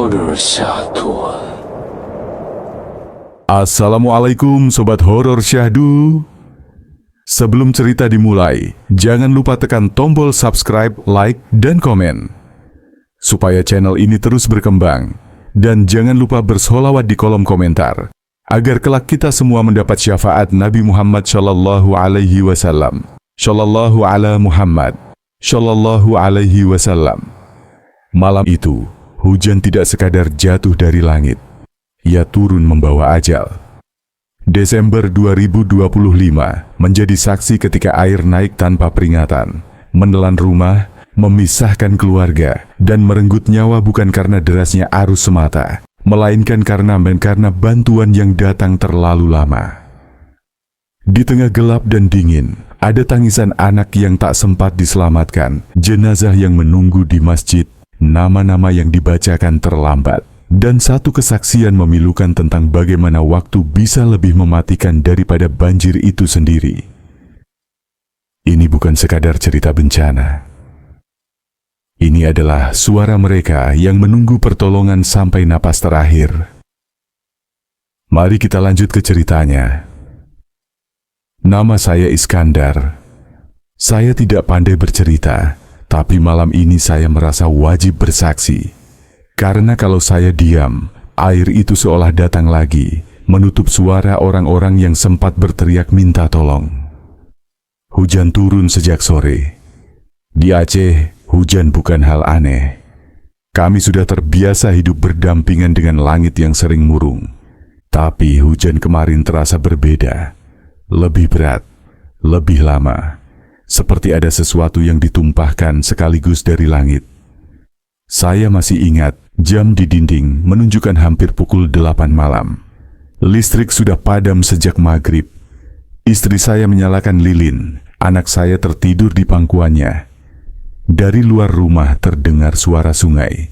horor syahdu. Assalamualaikum Sobat Horor Syahdu. Sebelum cerita dimulai, jangan lupa tekan tombol subscribe, like, dan komen supaya channel ini terus berkembang. Dan jangan lupa bersolawat di kolom komentar agar kelak kita semua mendapat syafaat Nabi Muhammad Shallallahu Alaihi Wasallam. Shallallahu ala Muhammad Shallallahu Alaihi Wasallam. Malam itu, hujan tidak sekadar jatuh dari langit, ia turun membawa ajal. Desember 2025 menjadi saksi ketika air naik tanpa peringatan, menelan rumah, memisahkan keluarga, dan merenggut nyawa bukan karena derasnya arus semata, melainkan karena bantuan yang datang terlalu lama. Di tengah gelap dan dingin, ada tangisan anak yang tak sempat diselamatkan, jenazah yang menunggu di masjid, nama-nama yang dibacakan terlambat, dan satu kesaksian memilukan tentang bagaimana waktu bisa lebih mematikan daripada banjir itu sendiri. Ini bukan sekadar cerita bencana. Ini adalah suara mereka yang menunggu pertolongan sampai napas terakhir. Mari kita lanjut ke ceritanya. Nama saya Iskandar. Saya tidak pandai bercerita, tapi malam ini saya merasa wajib bersaksi. Karena kalau saya diam, air itu seolah datang lagi, menutup suara orang-orang yang sempat berteriak minta tolong. Hujan turun sejak sore. Di Aceh, hujan bukan hal aneh. Kami sudah terbiasa hidup berdampingan dengan langit yang sering murung. Tapi hujan kemarin terasa berbeda. Lebih berat, lebih lama. Seperti ada sesuatu yang ditumpahkan sekaligus dari langit. Saya masih ingat, jam di dinding menunjukkan hampir pukul 8 malam. Listrik sudah padam sejak maghrib. Istri saya menyalakan lilin, anak saya tertidur di pangkuannya. Dari luar rumah terdengar suara sungai.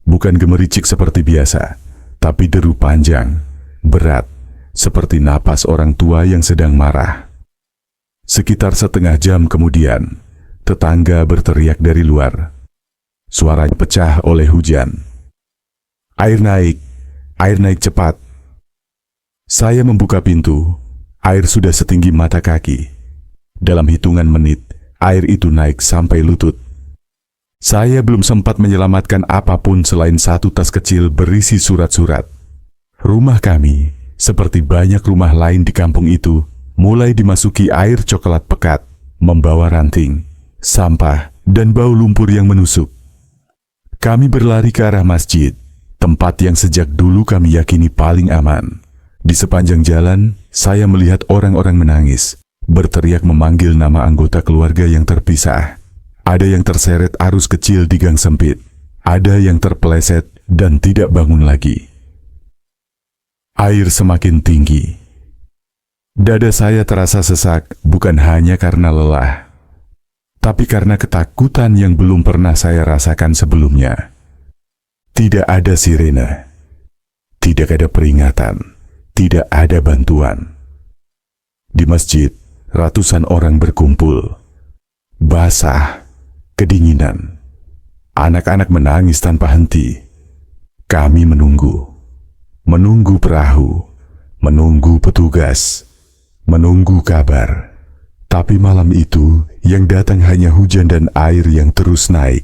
Bukan gemericik seperti biasa, tapi deru panjang, berat, seperti napas orang tua yang sedang marah. Sekitar setengah jam kemudian, tetangga berteriak dari luar. Suaranya pecah oleh hujan. Air naik cepat. Saya membuka pintu, air sudah setinggi mata kaki. Dalam hitungan menit, air itu naik sampai lutut. Saya belum sempat menyelamatkan apapun selain satu tas kecil berisi surat-surat. Rumah kami, seperti banyak rumah lain di kampung itu, mulai dimasuki air coklat pekat, membawa ranting, sampah, dan bau lumpur yang menusuk. Kami berlari ke arah masjid, tempat yang sejak dulu kami yakini paling aman. Di sepanjang jalan, saya melihat orang-orang menangis, berteriak memanggil nama anggota keluarga yang terpisah. Ada yang terseret arus kecil di gang sempit, ada yang terpeleset dan tidak bangun lagi. Air semakin tinggi. Dada saya terasa sesak, bukan hanya karena lelah, tapi karena ketakutan yang belum pernah saya rasakan sebelumnya. Tidak ada sirene, tidak ada peringatan, tidak ada bantuan. Di masjid, ratusan orang berkumpul, basah, kedinginan. Anak-anak menangis tanpa henti. Kami menunggu perahu, menunggu petugas, menunggu kabar. Tapi malam itu yang datang hanya hujan dan air yang terus naik.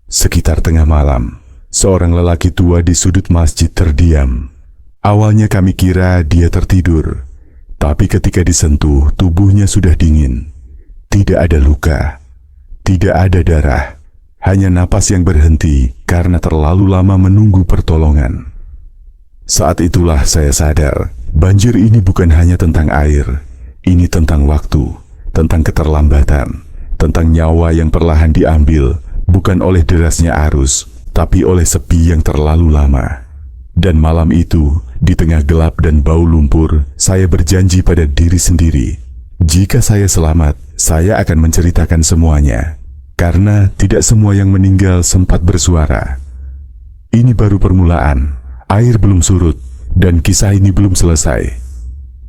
Sekitar tengah malam, seorang lelaki tua di sudut masjid terdiam. Awalnya kami kira dia tertidur, tapi ketika disentuh tubuhnya sudah dingin. Tidak ada luka, tidak ada darah, hanya napas yang berhenti karena terlalu lama menunggu pertolongan. Saat itulah saya sadar, banjir ini bukan hanya tentang air, ini tentang waktu, tentang keterlambatan, tentang nyawa yang perlahan diambil, bukan oleh derasnya arus, tapi oleh sepi yang terlalu lama. Dan malam itu, di tengah gelap dan bau lumpur, saya berjanji pada diri sendiri, jika saya selamat, saya akan menceritakan semuanya, karena tidak semua yang meninggal sempat bersuara. Ini baru permulaan. Air belum surut, dan kisah ini belum selesai.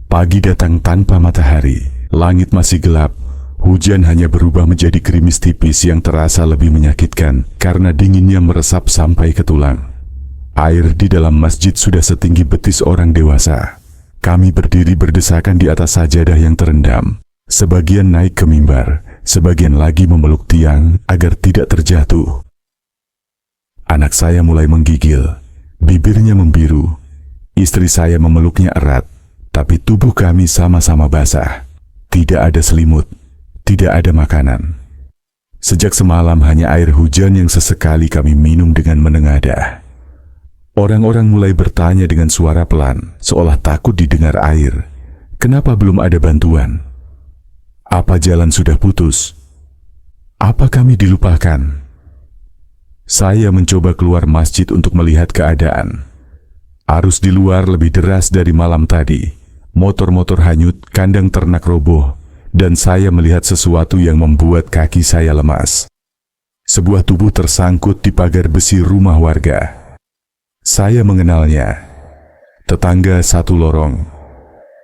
Pagi datang tanpa matahari, langit masih gelap, hujan hanya berubah menjadi gerimis tipis yang terasa lebih menyakitkan karena dinginnya meresap sampai ke tulang. Air di dalam masjid sudah setinggi betis orang dewasa. Kami berdiri berdesakan di atas sajadah yang terendam. Sebagian naik ke mimbar, sebagian lagi memeluk tiang agar tidak terjatuh. Anak saya mulai menggigil, bibirnya membiru. Istri saya memeluknya erat, tapi tubuh kami sama-sama basah. Tidak ada selimut, tidak ada makanan. Sejak semalam hanya air hujan yang sesekali kami minum dengan menengadah. Orang-orang mulai bertanya dengan suara pelan, seolah takut didengar air. Kenapa belum ada bantuan? Apa jalan sudah putus? Apa kami dilupakan? Saya mencoba keluar masjid untuk melihat keadaan. Arus di luar lebih deras dari malam tadi. Motor-motor hanyut, kandang ternak roboh, dan saya melihat sesuatu yang membuat kaki saya lemas. Sebuah tubuh tersangkut di pagar besi rumah warga. Saya mengenalnya, tetangga satu lorong.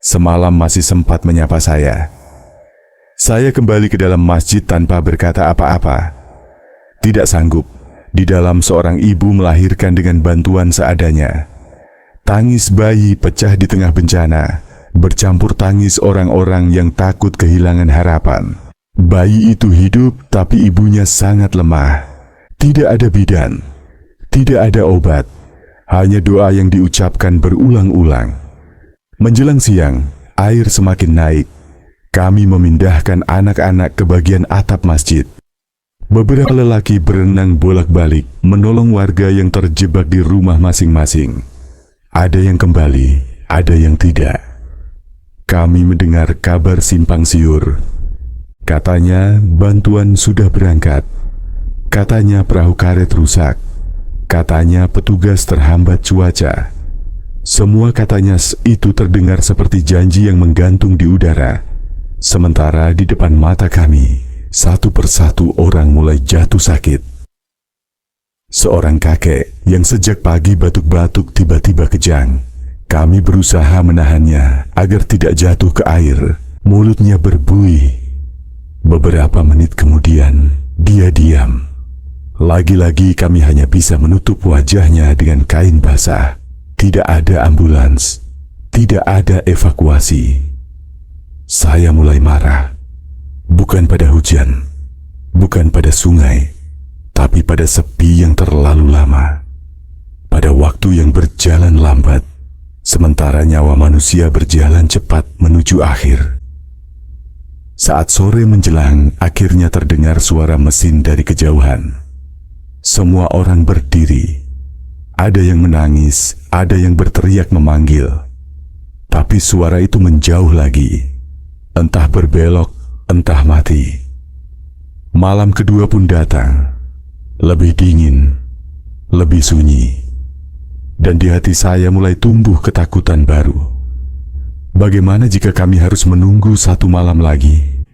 Semalam masih sempat menyapa saya. Saya kembali ke dalam masjid tanpa berkata apa-apa. Tidak sanggup, di dalam seorang ibu melahirkan dengan bantuan seadanya. Tangis bayi pecah di tengah bencana, bercampur tangis orang-orang yang takut kehilangan harapan. Bayi itu hidup, tapi ibunya sangat lemah. Tidak ada bidan, tidak ada obat. Hanya doa yang diucapkan berulang-ulang. Menjelang siang, air semakin naik. Kami memindahkan anak-anak ke bagian atap masjid. Beberapa lelaki berenang bolak-balik, menolong warga yang terjebak di rumah masing-masing. Ada yang kembali, ada yang tidak. Kami mendengar kabar simpang siur. Katanya bantuan sudah berangkat. Katanya perahu karet rusak. Katanya petugas terhambat cuaca. Semua katanya itu terdengar seperti janji yang menggantung di udara. Sementara di depan mata kami, satu persatu orang mulai jatuh sakit. Seorang kakek yang sejak pagi batuk-batuk tiba-tiba kejang. Kami berusaha menahannya agar tidak jatuh ke air. Mulutnya berbuih. Beberapa menit kemudian, dia diam. Lagi-lagi kami hanya bisa menutup wajahnya dengan kain basah. Tidak ada ambulans, tidak ada evakuasi. Saya mulai marah. Bukan pada hujan, bukan pada sungai, tapi pada sepi yang terlalu lama. Pada waktu yang berjalan lambat, sementara nyawa manusia berjalan cepat menuju akhir. Saat sore menjelang, akhirnya terdengar suara mesin dari kejauhan. Semua orang berdiri. Ada yang menangis, ada yang berteriak memanggil. Tapi suara itu menjauh lagi. Entah berbelok, entah mati. Malam kedua pun datang. Lebih dingin, lebih sunyi. Dan di hati saya mulai tumbuh ketakutan baru. Bagaimana jika kami harus menunggu satu malam lagi?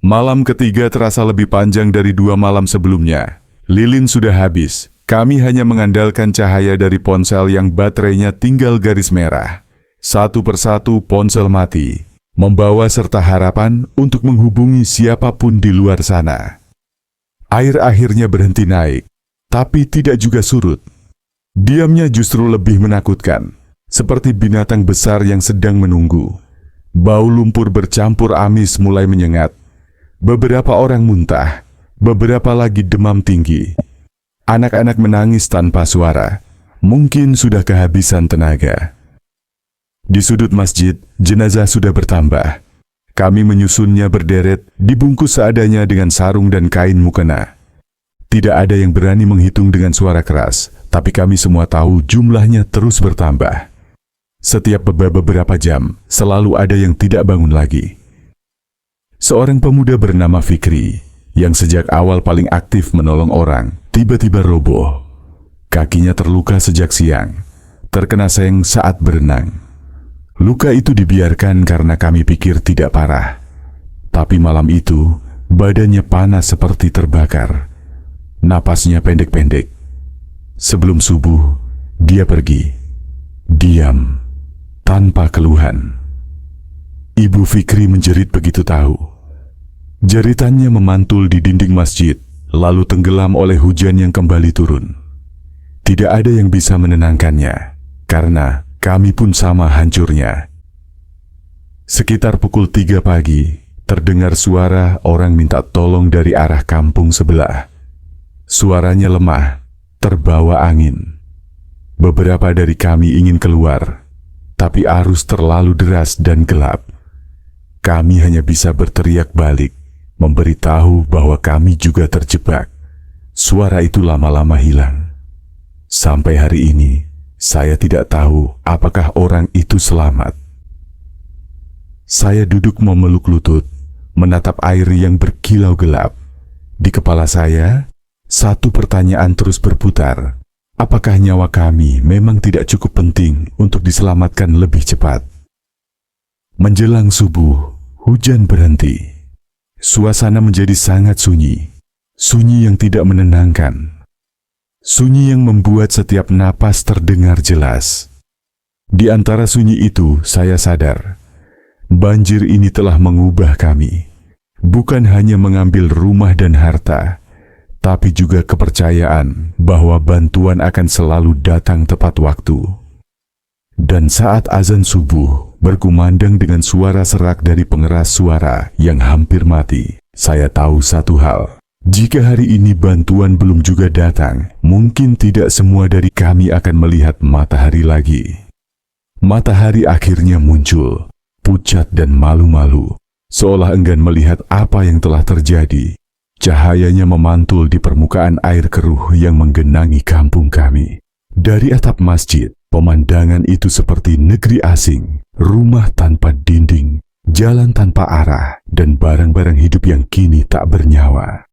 Malam ketiga terasa lebih panjang dari 2 malam sebelumnya. Lilin sudah habis. Kami hanya mengandalkan cahaya dari ponsel yang baterainya tinggal garis merah. Satu persatu ponsel mati, membawa serta harapan untuk menghubungi siapapun di luar sana. Air akhirnya berhenti naik, tapi tidak juga surut. Diamnya justru lebih menakutkan, seperti binatang besar yang sedang menunggu. Bau lumpur bercampur amis mulai menyengat. Beberapa orang muntah, beberapa lagi demam tinggi. Anak-anak menangis tanpa suara, mungkin sudah kehabisan tenaga. Di sudut masjid, jenazah sudah bertambah. Kami menyusunnya berderet, dibungkus seadanya dengan sarung dan kain mukena. Tidak ada yang berani menghitung dengan suara keras, tapi kami semua tahu jumlahnya terus bertambah. Setiap beberapa jam, selalu ada yang tidak bangun lagi. Seorang pemuda bernama Fikri, yang sejak awal paling aktif menolong orang, tiba-tiba roboh. Kakinya terluka sejak siang, terkena seng saat berenang. Luka itu dibiarkan karena kami pikir tidak parah. Tapi malam itu, badannya panas seperti terbakar. Napasnya pendek-pendek. Sebelum subuh, dia pergi. Diam, tanpa keluhan. Ibu Fikri menjerit begitu tahu. Jeritannya memantul di dinding masjid, lalu tenggelam oleh hujan yang kembali turun. Tidak ada yang bisa menenangkannya, karena kami pun sama hancurnya. Sekitar pukul 3 pagi, terdengar suara orang minta tolong dari arah kampung sebelah. Suaranya lemah, terbawa angin. Beberapa dari kami ingin keluar, tapi arus terlalu deras dan gelap. Kami hanya bisa berteriak balik, memberitahu bahwa kami juga terjebak. Suara itu lama-lama hilang. Sampai hari ini, saya tidak tahu apakah orang itu selamat. Saya duduk memeluk lutut, menatap air yang berkilau gelap. Di kepala saya, satu pertanyaan terus berputar. Apakah nyawa kami memang tidak cukup penting untuk diselamatkan lebih cepat? Menjelang subuh, hujan berhenti. Suasana menjadi sangat sunyi. Sunyi yang tidak menenangkan. Sunyi yang membuat setiap napas terdengar jelas. Di antara sunyi itu, saya sadar banjir ini telah mengubah kami. Bukan hanya mengambil rumah dan harta, tapi juga kepercayaan bahwa bantuan akan selalu datang tepat waktu. Dan saat azan subuh berkumandang dengan suara serak dari pengeras suara yang hampir mati, saya tahu satu hal. Jika hari ini bantuan belum juga datang, mungkin tidak semua dari kami akan melihat matahari lagi. Matahari akhirnya muncul, pucat dan malu-malu, seolah enggan melihat apa yang telah terjadi. Cahayanya memantul di permukaan air keruh yang menggenangi kampung kami. Dari atap masjid, pemandangan itu seperti negeri asing, rumah tanpa dinding, jalan tanpa arah, dan barang-barang hidup yang kini tak bernyawa.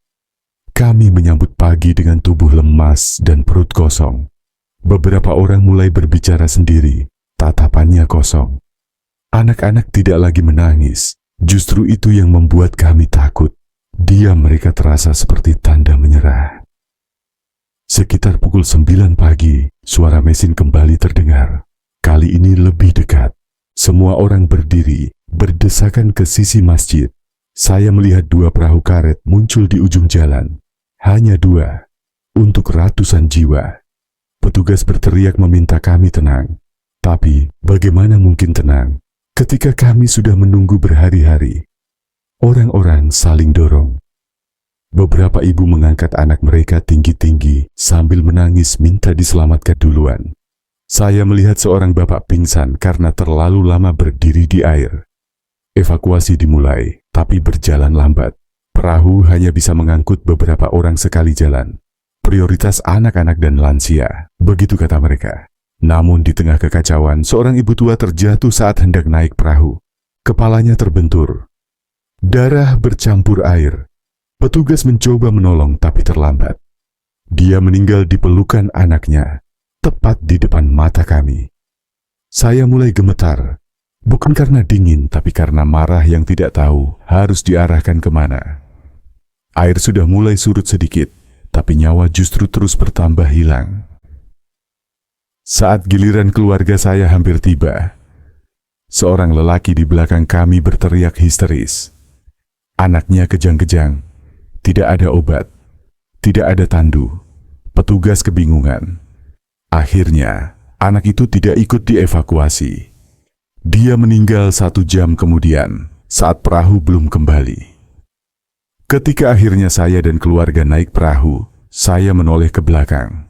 Kami menyambut pagi dengan tubuh lemas dan perut kosong. Beberapa orang mulai berbicara sendiri, tatapannya kosong. Anak-anak tidak lagi menangis, justru itu yang membuat kami takut. Diam mereka terasa seperti tanda menyerah. Sekitar pukul 9 pagi, suara mesin kembali terdengar. Kali ini lebih dekat. Semua orang berdiri, berdesakan ke sisi masjid. Saya melihat 2 perahu karet muncul di ujung jalan. Hanya 2, untuk ratusan jiwa. Petugas berteriak meminta kami tenang. Tapi, bagaimana mungkin tenang ketika kami sudah menunggu berhari-hari? Orang-orang saling dorong. Beberapa ibu mengangkat anak mereka tinggi-tinggi sambil menangis minta diselamatkan duluan. Saya melihat seorang bapak pingsan karena terlalu lama berdiri di air. Evakuasi dimulai, tapi berjalan lambat. Perahu hanya bisa mengangkut beberapa orang sekali jalan. Prioritas anak-anak dan lansia, begitu kata mereka. Namun di tengah kekacauan, seorang ibu tua terjatuh saat hendak naik perahu. Kepalanya terbentur. Darah bercampur air. Petugas mencoba menolong tapi terlambat. Dia meninggal di pelukan anaknya, tepat di depan mata kami. Saya mulai gemetar, bukan karena dingin tapi karena marah yang tidak tahu harus diarahkan kemana. Air sudah mulai surut sedikit, tapi nyawa justru terus bertambah hilang. Saat giliran keluarga saya hampir tiba, seorang lelaki di belakang kami berteriak histeris. Anaknya kejang-kejang, tidak ada obat, tidak ada tandu. Petugas kebingungan. Akhirnya, anak itu tidak ikut dievakuasi. Dia meninggal 1 jam kemudian, saat perahu belum kembali. Ketika akhirnya saya dan keluarga naik perahu, saya menoleh ke belakang.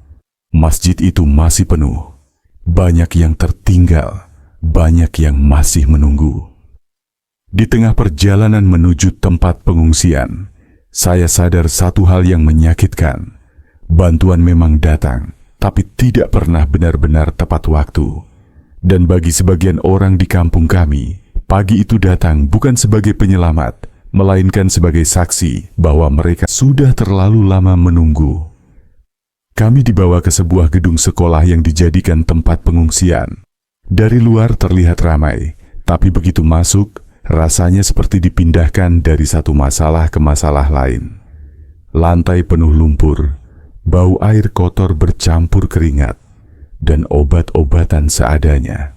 Masjid itu masih penuh. Banyak yang tertinggal, banyak yang masih menunggu. Di tengah perjalanan menuju tempat pengungsian, saya sadar satu hal yang menyakitkan. Bantuan memang datang, tapi tidak pernah benar-benar tepat waktu. Dan bagi sebagian orang di kampung kami, pagi itu datang bukan sebagai penyelamat, melainkan sebagai saksi bahwa mereka sudah terlalu lama menunggu. Kami dibawa ke sebuah gedung sekolah yang dijadikan tempat pengungsian. Dari luar terlihat ramai, tapi begitu masuk, rasanya seperti dipindahkan dari satu masalah ke masalah lain. Lantai penuh lumpur, bau air kotor bercampur keringat, dan obat-obatan seadanya.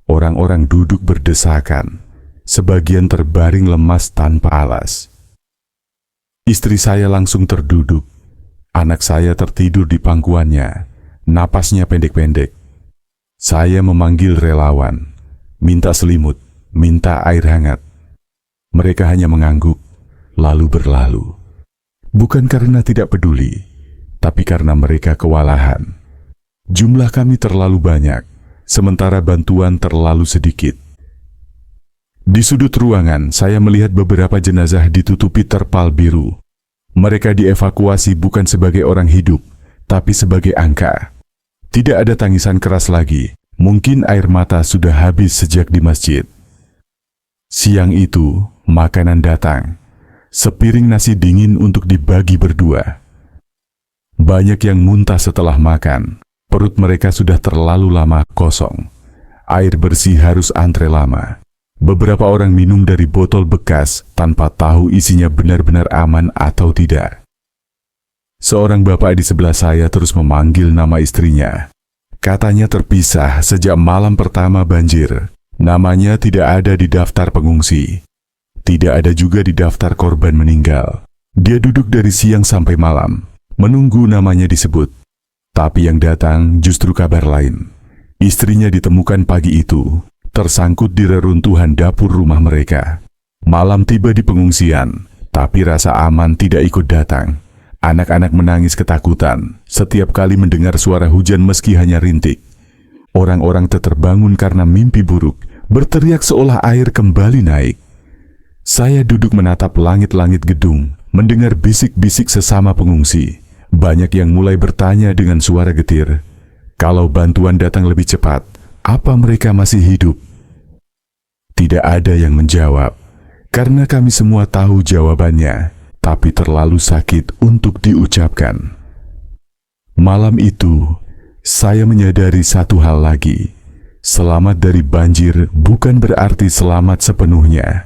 Orang-orang duduk berdesakan, sebagian terbaring lemas tanpa alas. Istri saya langsung terduduk, anak saya tertidur di pangkuannya, napasnya pendek-pendek. Saya memanggil relawan, minta selimut, minta air hangat. Mereka hanya mengangguk, lalu berlalu. Bukan karena tidak peduli, tapi karena mereka kewalahan. Jumlah kami terlalu banyak, sementara bantuan terlalu sedikit. Di sudut ruangan, saya melihat beberapa jenazah ditutupi terpal biru. Mereka dievakuasi bukan sebagai orang hidup, tapi sebagai angka. Tidak ada tangisan keras lagi, mungkin air mata sudah habis sejak di masjid. Siang itu, makanan datang. Sepiring nasi dingin untuk dibagi berdua. Banyak yang muntah setelah makan. Perut mereka sudah terlalu lama kosong. Air bersih harus antre lama. Beberapa orang minum dari botol bekas tanpa tahu isinya benar-benar aman atau tidak. Seorang bapak di sebelah saya terus memanggil nama istrinya. Katanya terpisah sejak malam pertama banjir. Namanya tidak ada di daftar pengungsi. Tidak ada juga di daftar korban meninggal. Dia duduk dari siang sampai malam, menunggu namanya disebut. Tapi yang datang justru kabar lain. Istrinya ditemukan pagi itu, tersangkut di reruntuhan dapur rumah mereka. Malam tiba di pengungsian, tapi rasa aman tidak ikut datang. Anak-anak menangis ketakutan setiap kali mendengar suara hujan meski hanya rintik. Orang-orang terbangun karena mimpi buruk, berteriak seolah air kembali naik. Saya duduk menatap langit-langit gedung, mendengar bisik-bisik sesama pengungsi. Banyak yang mulai bertanya dengan suara getir, kalau bantuan datang lebih cepat, apa mereka masih hidup? Tidak ada yang menjawab, karena kami semua tahu jawabannya, tapi terlalu sakit untuk diucapkan. Malam itu, saya menyadari satu hal lagi. Selamat dari banjir bukan berarti selamat sepenuhnya.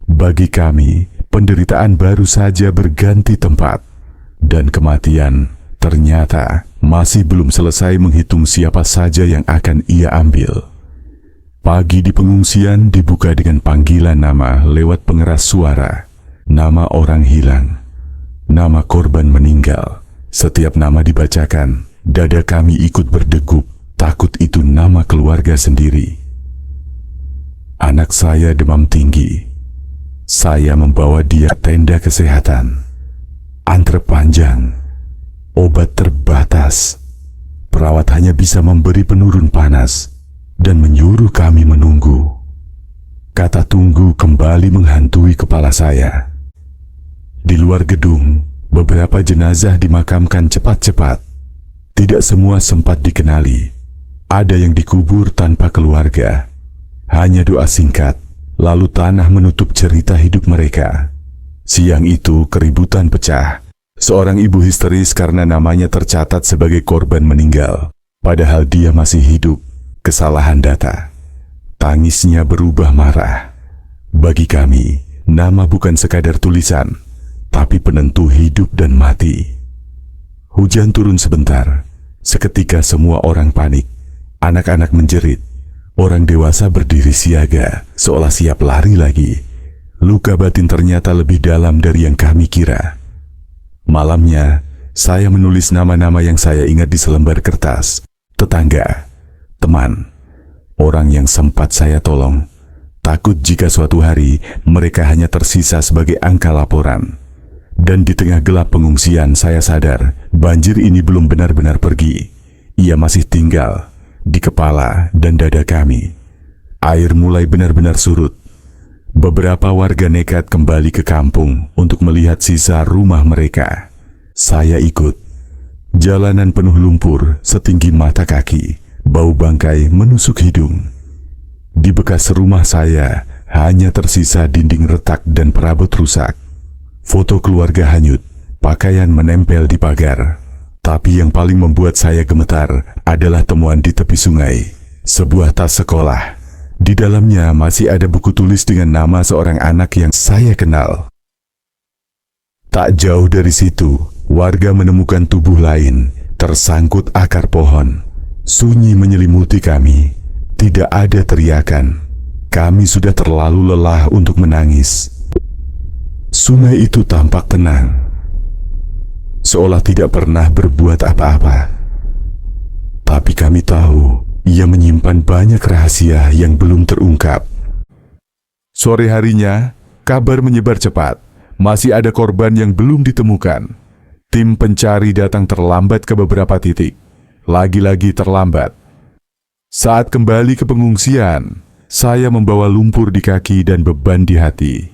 Bagi kami, penderitaan baru saja berganti tempat, dan kematian ternyata masih belum selesai menghitung siapa saja yang akan ia ambil. Pagi di pengungsian dibuka dengan panggilan nama lewat pengeras suara, nama orang hilang, nama korban meninggal. Setiap nama dibacakan, dada kami ikut berdegup, takut itu nama keluarga sendiri. Anak saya demam tinggi. Saya membawa dia ke tenda kesehatan. Antre panjang, obat terbatas. Perawat hanya bisa memberi penurun panas dan menyuruh kami menunggu. Kata tunggu kembali menghantui kepala saya. Di luar gedung, beberapa jenazah dimakamkan cepat-cepat. Tidak semua sempat dikenali. Ada yang dikubur tanpa keluarga. Hanya doa singkat. Lalu tanah menutup cerita hidup mereka. Siang itu keributan pecah. Seorang ibu histeris karena namanya tercatat sebagai korban meninggal, padahal dia masih hidup. Kesalahan data. Tangisnya berubah marah. Bagi kami, nama bukan sekadar tulisan, tapi penentu hidup dan mati. Hujan turun sebentar. Seketika semua orang panik. Anak-anak menjerit. Orang dewasa berdiri siaga, seolah siap lari lagi. Luka batin ternyata lebih dalam dari yang kami kira. Malamnya, saya menulis nama-nama yang saya ingat di selembar kertas. Tetangga, teman, orang yang sempat saya tolong. Takut jika suatu hari mereka hanya tersisa sebagai angka laporan. Dan di tengah gelap pengungsian saya sadar, banjir ini belum benar-benar pergi. Ia masih tinggal di kepala dan dada kami. Air mulai benar-benar surut. Beberapa warga nekat kembali ke kampung untuk melihat sisa rumah mereka. Saya ikut. Jalanan penuh lumpur setinggi mata kaki. Bau bangkai menusuk hidung. Di bekas rumah saya hanya tersisa dinding retak dan perabot rusak. Foto keluarga hanyut, pakaian menempel di pagar. Tapi yang paling membuat saya gemetar adalah temuan di tepi sungai. Sebuah tas sekolah. Di dalamnya masih ada buku tulis dengan nama seorang anak yang saya kenal. Tak jauh dari situ, warga menemukan tubuh lain, tersangkut akar pohon. Sunyi menyelimuti kami. Tidak ada teriakan. Kami sudah terlalu lelah untuk menangis. Sungai itu tampak tenang, seolah tidak pernah berbuat apa-apa. Tapi kami tahu ia menyimpan banyak rahasia yang belum terungkap. Sore harinya, kabar menyebar cepat. Masih ada korban yang belum ditemukan. Tim pencari datang terlambat ke beberapa titik. Lagi-lagi terlambat. Saat kembali ke pengungsian, saya membawa lumpur di kaki dan beban di hati.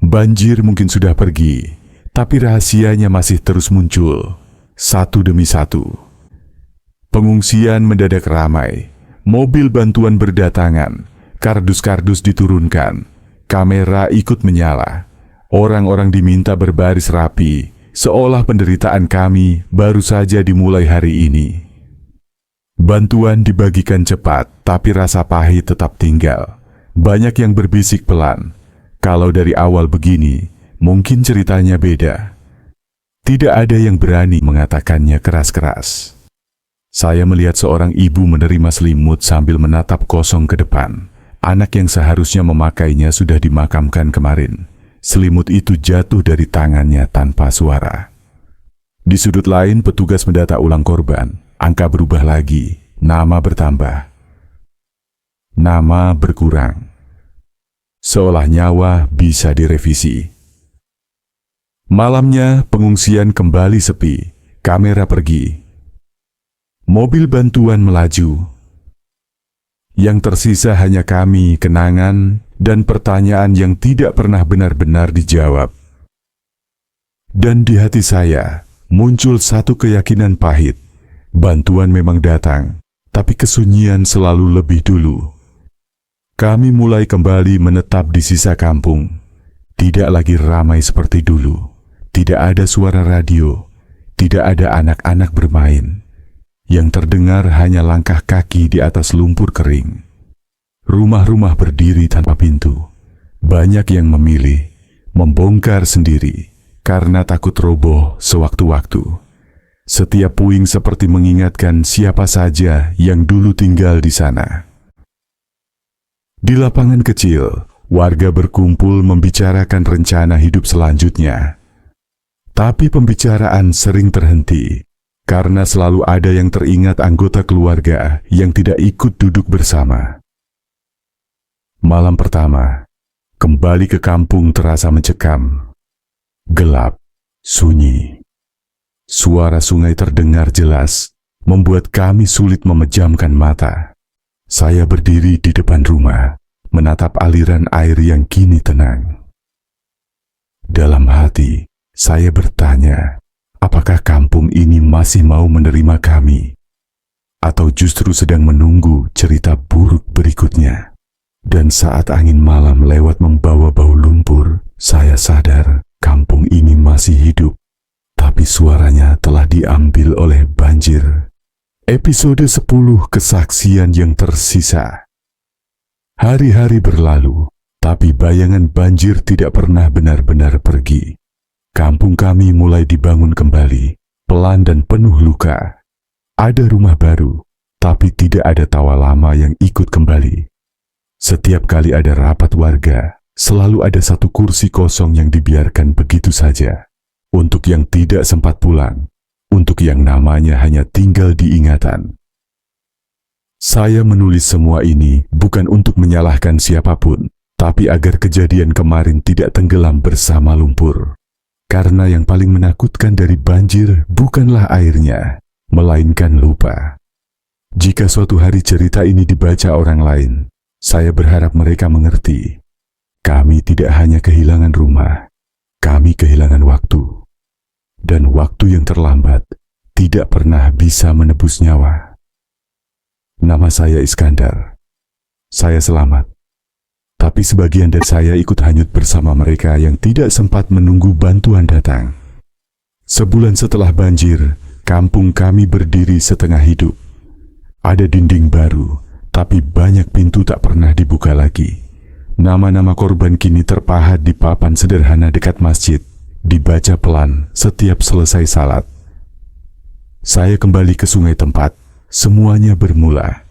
Banjir mungkin sudah pergi, tapi rahasianya masih terus muncul, satu demi satu. Pengungsian mendadak ramai. Mobil bantuan berdatangan, kardus-kardus diturunkan, kamera ikut menyala. Orang-orang diminta berbaris rapi, seolah penderitaan kami baru saja dimulai hari ini. Bantuan dibagikan cepat, tapi rasa pahit tetap tinggal. Banyak yang berbisik pelan. Kalau dari awal begini, mungkin ceritanya beda. Tidak ada yang berani mengatakannya keras-keras. Saya melihat seorang ibu menerima selimut sambil menatap kosong ke depan. Anak yang seharusnya memakainya sudah dimakamkan kemarin. Selimut itu jatuh dari tangannya tanpa suara. Di sudut lain, petugas mendata ulang korban. Angka berubah lagi, nama bertambah. Nama berkurang. Seolah nyawa bisa direvisi. Malamnya, pengungsian kembali sepi. Kamera pergi. Mobil bantuan melaju. Yang tersisa hanya kami, kenangan, dan pertanyaan yang tidak pernah benar-benar dijawab. Dan di hati saya, muncul satu keyakinan pahit. Bantuan memang datang, tapi kesunyian selalu lebih dulu. Kami mulai kembali menetap di sisa kampung. Tidak lagi ramai seperti dulu. Tidak ada suara radio. Tidak ada anak-anak bermain. Yang terdengar hanya langkah kaki di atas lumpur kering. Rumah-rumah berdiri tanpa pintu. Banyak yang memilih membongkar sendiri karena takut roboh sewaktu-waktu. Setiap puing seperti mengingatkan siapa saja yang dulu tinggal di sana. Di lapangan kecil, warga berkumpul membicarakan rencana hidup selanjutnya. Tapi pembicaraan sering terhenti karena selalu ada yang teringat anggota keluarga yang tidak ikut duduk bersama. Malam pertama, kembali ke kampung terasa mencekam. Gelap, sunyi. Suara sungai terdengar jelas, membuat kami sulit memejamkan mata. Saya berdiri di depan rumah, menatap aliran air yang kini tenang. Dalam hati, saya bertanya, apakah kampung ini masih mau menerima kami? Atau justru sedang menunggu cerita buruk berikutnya? Dan saat angin malam lewat membawa bau lumpur, saya sadar kampung ini masih hidup, tapi suaranya telah diambil oleh banjir. Episode 10, kesaksian yang tersisa. Hari-hari berlalu, tapi bayangan banjir tidak pernah benar-benar pergi. Kampung kami mulai dibangun kembali, pelan dan penuh luka. Ada rumah baru, tapi tidak ada tawa lama yang ikut kembali. Setiap kali ada rapat warga, selalu ada satu kursi kosong yang dibiarkan begitu saja. Untuk yang tidak sempat pulang, untuk yang namanya hanya tinggal di ingatan. Saya menulis semua ini bukan untuk menyalahkan siapapun, tapi agar kejadian kemarin tidak tenggelam bersama lumpur. Karena yang paling menakutkan dari banjir bukanlah airnya, melainkan lupa. Jika suatu hari cerita ini dibaca orang lain, saya berharap mereka mengerti. Kami tidak hanya kehilangan rumah, kami kehilangan waktu. Dan waktu yang terlambat tidak pernah bisa menebus nyawa. Nama saya Iskandar. Saya selamat. Tapi sebagian dari saya ikut hanyut bersama mereka yang tidak sempat menunggu bantuan datang. Sebulan setelah banjir, kampung kami berdiri setengah hidup. Ada dinding baru, tapi banyak pintu tak pernah dibuka lagi. Nama-nama korban kini terpahat di papan sederhana dekat masjid, dibaca pelan setiap selesai salat. Saya kembali ke sungai tempat semuanya bermula.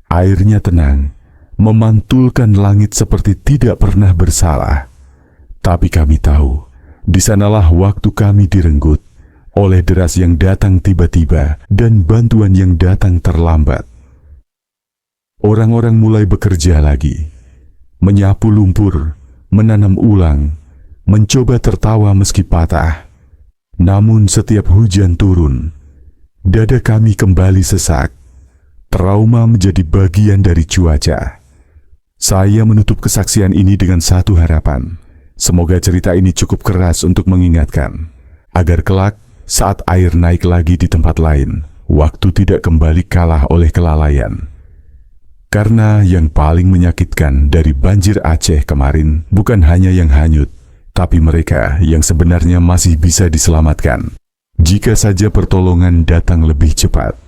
Airnya tenang, memantulkan langit seperti tidak pernah bersalah. Tapi kami tahu, di sanalah waktu kami direnggut, oleh deras yang datang tiba-tiba dan bantuan yang datang terlambat. Orang-orang mulai bekerja lagi, menyapu lumpur, menanam ulang, mencoba tertawa meski patah. Namun setiap hujan turun, dada kami kembali sesak. Trauma menjadi bagian dari cuaca. Saya menutup kesaksian ini dengan satu harapan. Semoga cerita ini cukup keras untuk mengingatkan, agar kelak saat air naik lagi di tempat lain, waktu tidak kembali kalah oleh kelalaian. Karena yang paling menyakitkan dari banjir Aceh kemarin bukan hanya yang hanyut, tapi mereka yang sebenarnya masih bisa diselamatkan, jika saja pertolongan datang lebih cepat.